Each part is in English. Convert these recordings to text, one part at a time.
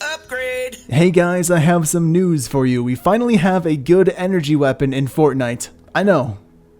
Upgrade! Hey guys, I have some news for you. We finally have a good energy weapon in Fortnite. I know.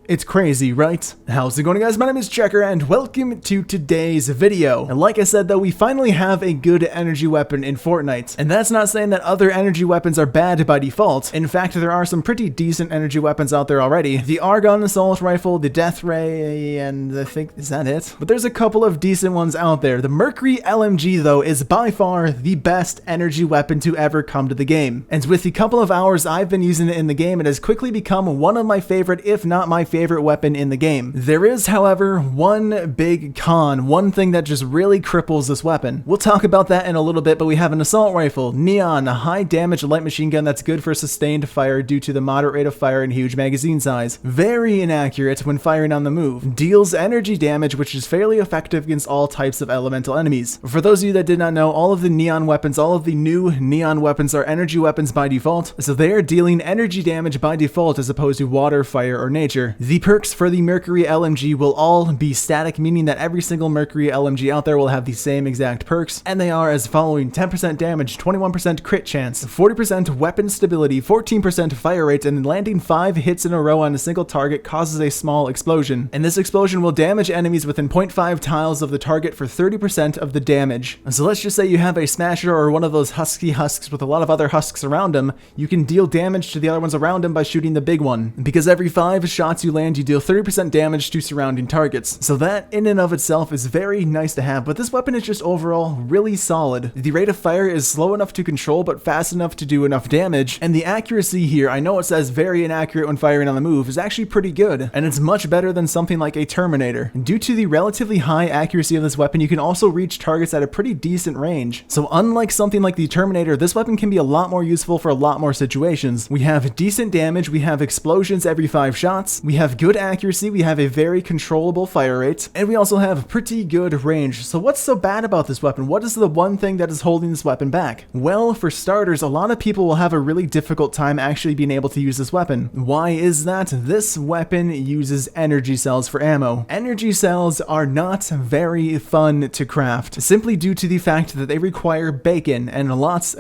It's crazy, right? How's it going, guys? My name is Checker and welcome to today's video. And like I said though, we finally have a good energy weapon in Fortnite. And that's not saying that other energy weapons are bad by default. In fact, there are some pretty decent energy weapons out there already. The Argon Assault Rifle, the Death Ray, and I think, is that it? But there's a couple of decent ones out there. The Mercury LMG though is by far the best energy weapon to ever come to the game. And with the couple of hours I've been using it in the game, it has quickly become one of my favorite, if not my favorite weapon in the game. There is, however, one big con, one thing that just really cripples this weapon. We'll talk about that in a little bit, but we have an assault rifle, Neon, a high damage light machine gun that's good for sustained fire due to the moderate rate of fire and huge magazine size. Very inaccurate when firing on the move. Deals energy damage, which is fairly effective against all types of elemental enemies. For those of you that did not know, all of the Neon weapons, all of the new Neon weapons are energy weapons by default, so they are dealing energy damage by default as opposed to water, fire, or nature. The perks for the Mercury LMG will all be static, meaning that every single Mercury LMG out there will have the same exact perks, and they are as following: 10% damage, 21% crit chance, 40% weapon stability, 14% fire rate, and landing 5 hits in a row on a single target causes a small explosion. And this explosion will damage enemies within 0.5 tiles of the target for 30% of the damage. So let's just say you have a smasher or one of those husky husks with a lot of other husks around him, you can deal damage to the other ones around him by shooting the big one. Because every 5 shots you land, you deal 30% damage to surrounding targets. So that in and of itself is very nice to have, but this weapon is just overall really solid. The rate of fire is slow enough to control but fast enough to do enough damage, and the accuracy here, I know it says very inaccurate when firing on the move, is actually pretty good, and it's much better than something like a Terminator. Due to the relatively high accuracy of this weapon, you can also reach targets at a pretty decent range. So unlike something like the Terminator, this weapon can be a lot more useful for a lot more situations. We have decent damage, we have explosions every 5 shots, we have good accuracy, we have a very controllable fire rate, and we also have pretty good range. So what's so bad about this weapon? What is the one thing that is holding this weapon back? Well, for starters, a lot of people will have a really difficult time actually being able to use this weapon. Why is that? This weapon uses energy cells for ammo. Energy cells are not very fun to craft, simply due to the fact that they require bacon, and lots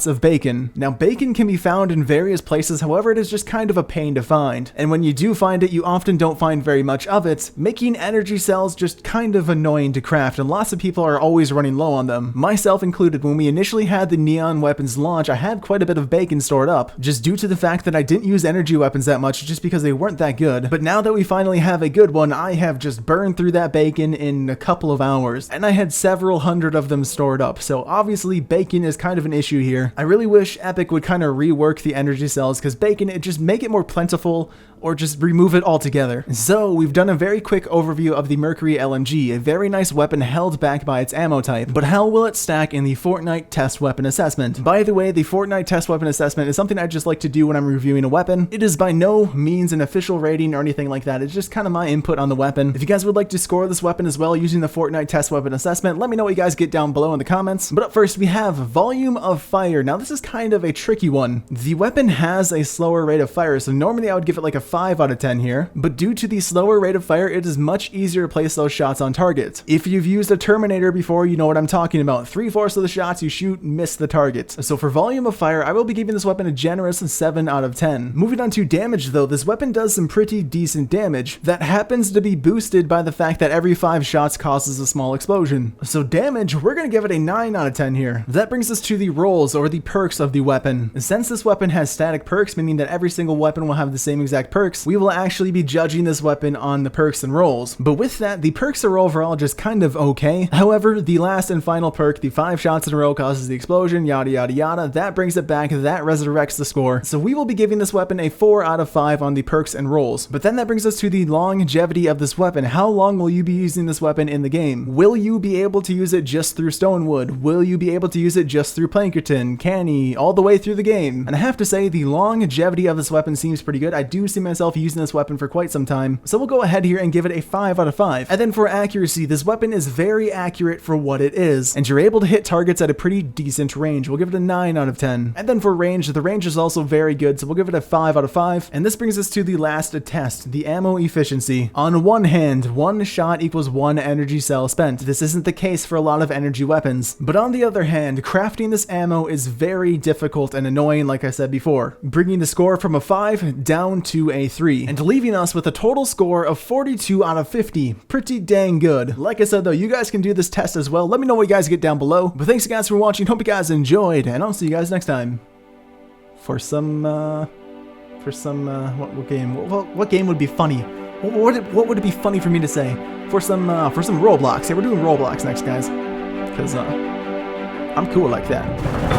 of bacon. Now, bacon can be found in various places, however, it is just kind of a pain to find. And when you do find it, you often don't find very much of it, making energy cells just kind of annoying to craft, and lots of people are always running low on them. Myself included. When we initially had the Neon weapons launch, I had quite a bit of bacon stored up, just due to the fact that I didn't use energy weapons that much, just because they weren't that good. But now that we finally have a good one, I have just burned through that bacon in a couple of hours, and I had several hundred of them stored up, so obviously bacon is kind of an issue here. I really wish Epic would kind of rework the energy cells, because bacon, it just make it more plentiful, or just remove it altogether. So we've done a very quick overview of the Mercury LMG, a very nice weapon held back by its ammo type, but how will it stack in the Fortnite test weapon assessment? By the way, the Fortnite test weapon assessment is something I just like to do when I'm reviewing a weapon. It is by no means an official rating or anything like that, it's just kind of my input on the weapon. If you guys would like to score this weapon as well using the Fortnite test weapon assessment, let me know what you guys get down below in the comments. But up first, we have volume of fire. Now this is kind of a tricky one. The weapon has a slower rate of fire, so normally I would give it like a 5 out of 10 here, but due to the slower rate of fire, it is much easier to place those shots on target. If you've used a Terminator before, you know what I'm talking about. 3/4 of the shots you shoot miss the target. So for volume of fire, I will be giving this weapon a generous 7 out of 10. Moving on to damage though, this weapon does some pretty decent damage that happens to be boosted by the fact that every 5 shots causes a small explosion. So damage, we're gonna give it a 9 out of 10 here. That brings us to the rolls, or the perks of the weapon. Since this weapon has static perks, meaning that every single weapon will have the same exact perks, we will actually be judging this weapon on the perks and rolls. But with that, the perks are overall just kind of okay. However, the last and final perk, the 5 shots in a row causes the explosion, yada yada yada, that brings it back, that resurrects the score. So we will be giving this weapon a 4 out of 5 on the perks and rolls. But then that brings us to the longevity of this weapon. How long will you be using this weapon in the game? Will you be able to use it just through Stonewood? Will you be able to use it just through Plankerton, Canny, all the way through the game? And I have to say, the longevity of this weapon seems pretty good. I do see myself using this weapon for quite some time, so we'll go ahead here and give it a 5 out of 5. And then for accuracy, this weapon is very accurate for what it is, and you're able to hit targets at a pretty decent range. We'll give it a 9 out of 10. And then for range, the range is also very good, so we'll give it a 5 out of 5. And this brings us to the last test, the ammo efficiency. On one hand, one shot equals one energy cell spent. This isn't the case for a lot of energy weapons, but on the other hand, crafting this ammo is very difficult and annoying, like I said before, bringing the score from a 5 down to a 3, and leaving us with a total score of 42 out of 50. Pretty dang good. Like I said though, you guys can do this test as well. Let me know what you guys get down below. But thanks guys for watching. Hope you guys enjoyed, and I'll see you guys next time for some what game? What game would be funny? What would it be funny for me to say? For some Roblox. Yeah, we're doing Roblox next, guys, because I'm cool like that.